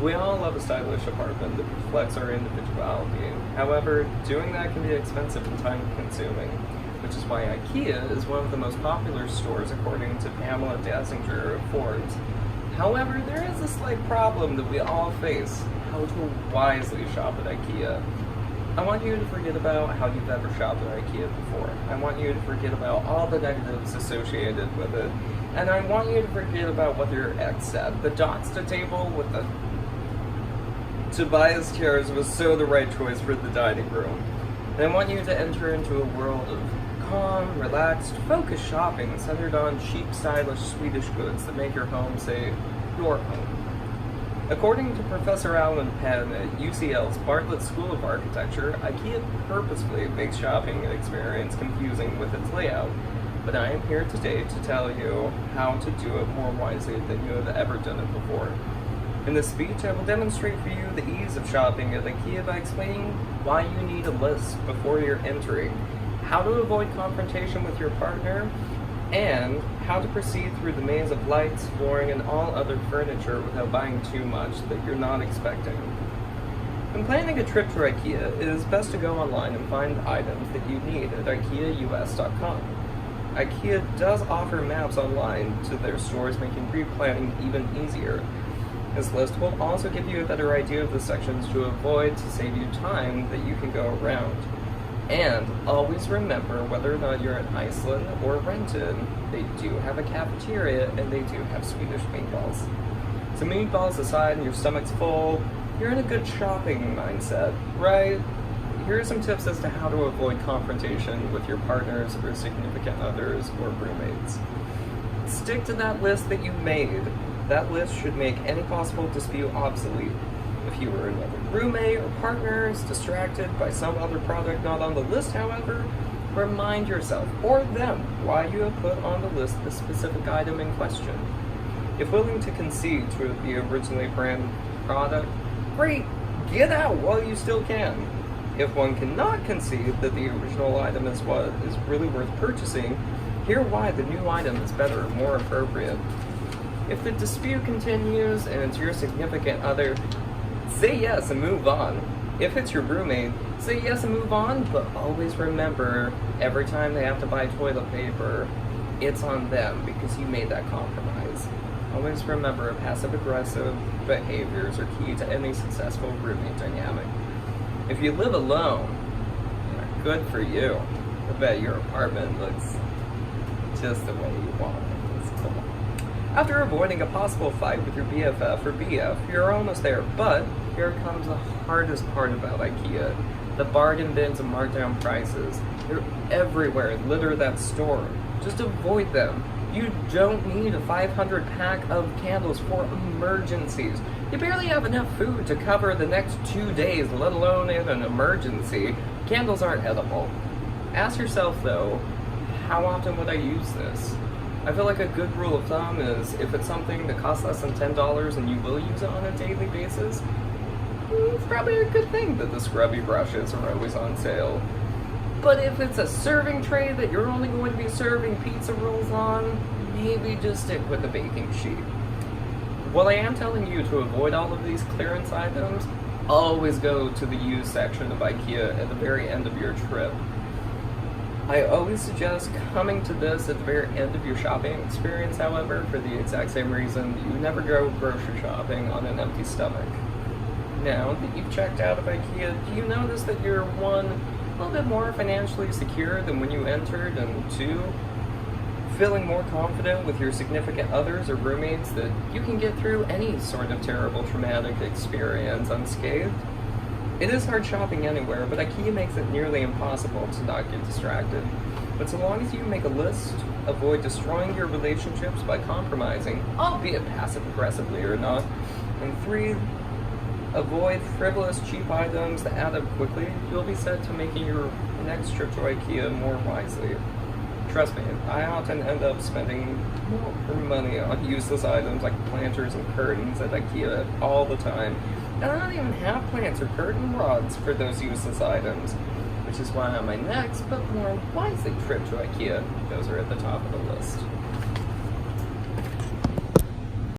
We all love a stylish apartment that reflects our individuality. However, doing that can be expensive and time-consuming, which is why IKEA is one of the most popular stores according to Pamela Dassinger of Forbes. However, there is a slight problem that we all face: how to wisely shop at IKEA. I want you to forget about how you've ever shopped at IKEA before. I want you to forget about all the negatives associated with it. And I want you to forget about what your ex said. The Doxta table with the Tobias chairs was so the right choice for the dining room. And I want you to enter into a world of calm, relaxed, focused shopping centered on chic, stylish Swedish goods that make your home, say, your home. According to Professor Alan Penn at UCL's Bartlett School of Architecture, IKEA purposefully makes shopping experience confusing with its layout. But I am here today to tell you how to do it more wisely than you have ever done it before. In this speech, I will demonstrate for you the ease of shopping at IKEA by explaining why you need a list before you're entering, how to avoid confrontation with your partner, and how to proceed through the maze of lights, flooring, and all other furniture without buying too much that you're not expecting. When planning a trip to IKEA, it is best to go online and find items that you need at IKEAUS.com. IKEA does offer maps online to their stores, making pre-planning even easier. This list will also give you a better idea of the sections to avoid to save you time that you can go around. And always remember, whether or not you're in Iceland or Renton, they do have a cafeteria and they do have Swedish meatballs. So meatballs aside and your stomach's full, you're in a good shopping mindset, right? Here are some tips as to how to avoid confrontation with your partners or significant others or roommates. Stick to that list that you made. That list should make any possible dispute obsolete. If you or another roommate or partner is distracted by some other product not on the list, however, remind yourself or them why you have put on the list the specific item in question. If willing to concede to the originally branded product, great, get out while you still can. If one cannot concede that the original item is what is really worth purchasing, hear why the new item is better or more appropriate. If the dispute continues and it's your significant other, say yes and move on. If it's your roommate, say yes and move on, but always remember, every time they have to buy toilet paper, it's on them because you made that compromise. Always remember, passive-aggressive behaviors are key to any successful roommate dynamic. If you live alone, good for you. I bet your apartment looks just the way you want it. It's cool. After avoiding a possible fight with your BFF or BF, you're almost there, but here comes the hardest part about IKEA. The bargain bins and markdown prices. They're everywhere, litter that store. Just avoid them. You don't need a 500 pack of candles for emergencies. You barely have enough food to cover the next 2 days, let alone in an emergency. Candles aren't edible. Ask yourself though, how often would I use this? I feel like a good rule of thumb is if it's something that costs less than $10 and you will use it on a daily basis, it's probably a good thing that the scrubby brushes are always on sale. But if it's a serving tray that you're only going to be serving pizza rolls on, maybe just stick with the baking sheet. While I am telling you to avoid all of these clearance items, always go to the used section of IKEA at the very end of your trip. I always suggest coming to this at the very end of your shopping experience, however, for the exact same reason you never go grocery shopping on an empty stomach. Now that you've checked out of IKEA, do you notice that you're, one, a little bit more financially secure than when you entered, and two, feeling more confident with your significant others or roommates that you can get through any sort of terrible traumatic experience unscathed? It is hard shopping anywhere, but IKEA makes it nearly impossible to not get distracted. But so long as you make a list, avoid destroying your relationships by compromising, albeit passive-aggressively or not, and three, avoid frivolous, cheap items that add up quickly, you'll be set to making your next trip to IKEA more wisely. Trust me, I often end up spending more money on useless items like planters and curtains at IKEA all the time. And I don't even have plants or curtain rods for those useless items, which is why on my next, but more wisely trip to IKEA, those are at the top of the list.